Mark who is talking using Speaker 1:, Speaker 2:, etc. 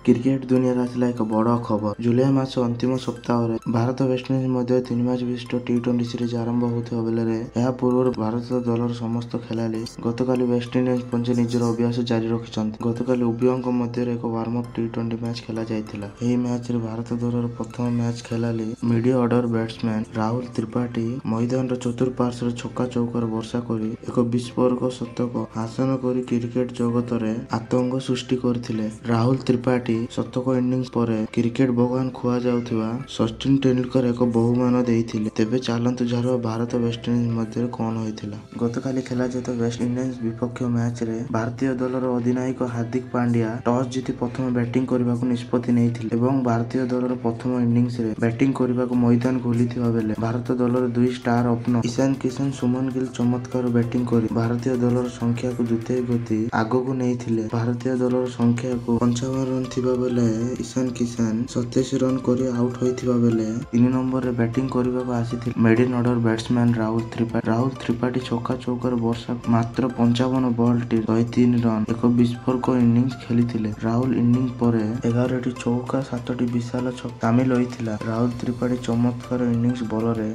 Speaker 1: Cricket दुनिया आसला एक बड़ खबर। जुलाई मास अंतिम सप्ताह भारत वेस्टइंडिज मध्य 3 मैच विशिष्ट टी20 सीरीज आरंभ होता बेले पूर्व भारत दलर समस्त खेलाड़ी गतकाली वेस्टइंडिज पहुंची निजर अभ्यास जारी रखिंट। गतकाली उभयों मध्य एक वार्म अप टी20 मैच खेल जाता। यह मैच भारत दलर प्रथम मैच खेलाड़ी middle order batsman Rahul Tripathi मैदान चतुर्पार्श्व छक्का चौकार वर्षा कर एक विस्फोरक शतक हासिल कर क्रिकेट जगत में आतंक सृष्टि करथिले। राहुल त्रिपाठी शतक इनिंग्स पर क्रिकेट भगवान खुआ जाउथिबा सचिन तेंदुलकर एक बहुमान देइथिले। तेबे चलंतु जार भारत वेस्टइंडिज मध्य कौन होइथिला। गतकाली खेला जाता वेस्टइंडिज विपक्ष मैच रे भारतीय दलर अधिनायक हार्दिक पांड्या टॉस जीति प्रथम बैटिंग करने को निष्पत्ति नेइथिले एवं भारतीय दलर प्रथम इनिंग्स रे बैटिंग करने को मैदान खोलिथिबा बेले भारत दलर 2 स्टार ओपनर ईशान किशन सुमन गिल चमत्कार बैटिंग कर भारतीय दलर संख्या को द्वितीय गति आगो नेइथिले। भारतीय दलर संख्या को 55 रन थिबा बेले ईशान किशन 27 रन कर आउट होइथिबा बेले 3 नंबर रे बैटिंग करने को आसीथिले middle order batsman Rahul Tripathi छक्का चौकार वर्षा मात्र 55 बॉल टी 103 रन एक विस्फोरक इनिंग्स खेलिथिले। राहुल इनिंग पर 11 चौका 7 विशाल छक्का शामिल होइथिला। राहुल त्रिपाठी चमत्कार इनिंग्स बल रे